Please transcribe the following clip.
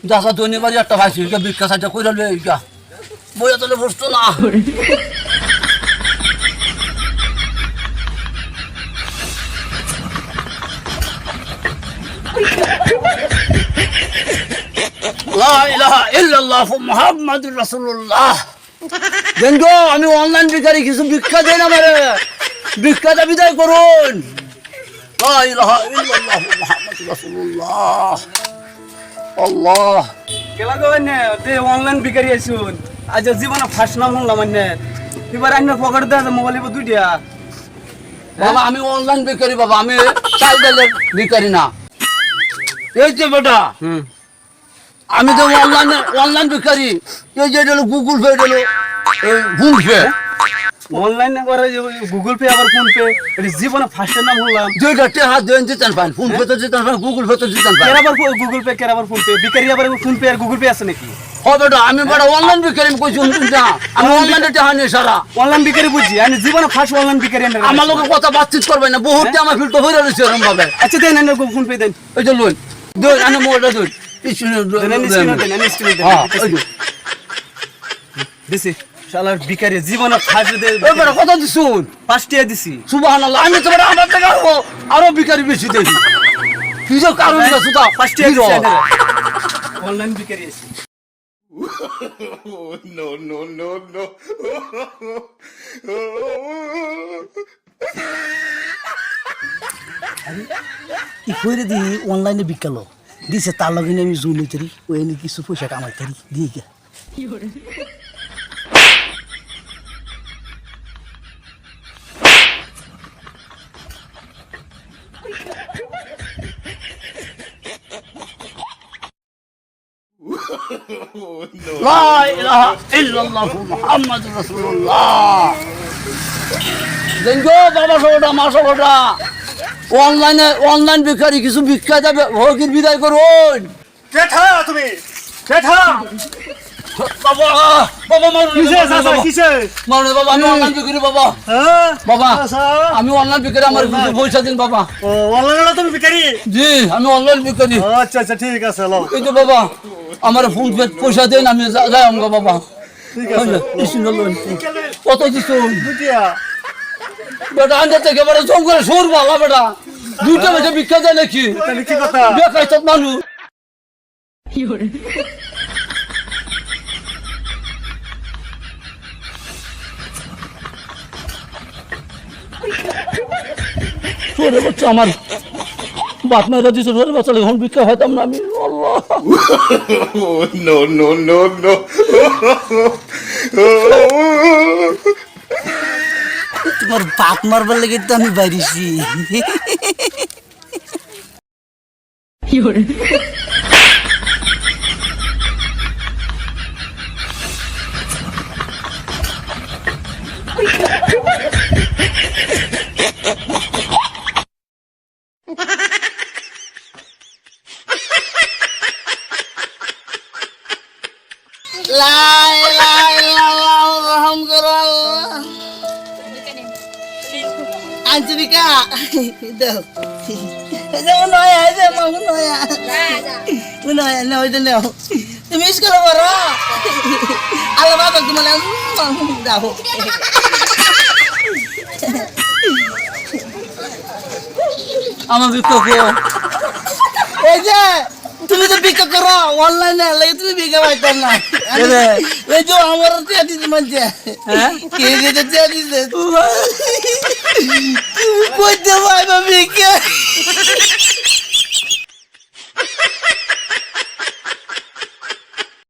দাদা ধন্যবাদ একটা ভাইছি ভিক্ষা সাজা করে বইয়া তাহলে বসতো না আমি অনলাইন ভিখারি কিছু ভিক্ষা দেন আমার ভিক্ষাটা বিদায় করুন আল্লাহ কেলা গো অনলাইন ভিখারি আইসুন আজ জীবনে ফার্স্ট নাম শুনলাম এবার আইনের পকেট দেওয়া মোবাইল দুইটা বাবা আমি অনলাইন ভিখারি বাবা আমি চাইল্ডের ভিখারি না এই যে বেটা আমি তো অনলাইন ভিখারি এই যে গুগল পে দিল ফোন পে অনলাইনে করে গুগল পে আবার ফোন পে এটা জীবনে ফার্স্ট নাম শুনলাম দুইটা টাকা দেন দিতেন পান ফোন পে তো দিতেন পান গুগল পে তো দিতেন পান আবার গুগল পে আবার ফোন পে ভিখারি আবার ফোন পে আর গুগল পে আছে নাকি বেটা আমি বড় অনলাইন ভিখারি আমি কইছি শুনতেন না আমি অনলাইনে টাকা নিয়ে সারা অনলাইন ভিখারি বুঝছি আমি জীবনে ফার্স্ট অনলাইন ভিখারি আমার লোকের কথা বাতচিত করবে না বহুত আমার ফিল্ড হয়ে রয়েছে এরকম ভাবে আচ্ছা দেন এনে ফোন পে দেন ওই যে লোন দুই আনে মোটা দুই দিছি শালার ভিখারি জীবনে ফার্স্ট দে এবারে কত দিছুন ফার্স্ট ইয়ার দিছি সুবহানাল্লাহ আমি তো বড় আমার টাকা আরো ভিখারি বেশি দেখি কি যে কারণ না সুতা ফার্স্ট ইয়ার দিছি অনলাইন ভিখারি আছে no, no, no, no. ই কইরে দি অনলাইনে বিকালো দিছে তার লগে আমি জুনি তরি ওই নি কিছু পয়সা কামাই তরি দিয়ে গে লা ইলাহা ইল্লাল্লাহ মুহাম্মাদুর রাসূলুল্লাহ দেনগো বাবা সবটা মা সবটা অনলাইন ভিখারি কিছু ভিক্ষা দেবে ভোগের বিদায় করুন কেঠা তুমি কেঠা বাবা বাবা কিসে চাচা কিসে মারুন বাবা আমি অনলাইন ভিখারি বাবা হ্যাঁ বাবা আমি অনলাইন ভিখারি আমার পয়সা দিন বাবা ও অনলাইনে তুমি ভিখারি জি আমি অনলাইন ভিখারি আচ্ছা আচ্ছা ঠিক আছে লও এই তো বাবা আমার ফোন পে পয়সা দেন আমি যাই আমগো বাবা ঠিক আছে কত দিছুন দুটিয়া বেটা আনতে থেকে বড় জঙ্গলে সুর বালা বেটা দুইটা বেটা ভিক্ষা দেয় নাকি তাহলে কি কথা বেকার তো মানুষ সরে বাচ্চা আমার বাপ মায়েরা দিছে সরে বাচ্চা এখন ভিক্ষা হইতাম না আমি আল্লাহ no, no, no, no. তোমার বাপ মারবার লেগে তো আমি বাইরেছি লাই লাই রহম করো আঞ্চলিকা দাও যেমন নয়া যেমন নয়া নয়া নয় নাও তুমি স্কুলে পড়ো আল্লাহ বাবা তোমার দাও আমার ভিক্ষা এই যে তুমি তো ভিক্ষা করো অনলাইনে লাগে তুমি ভিক্ষা পাইতাম না এই যে আমার টিয়া দিতে মানছে হ্যাঁ কে দিতে টিয়া দিতে তুমি কই দেবা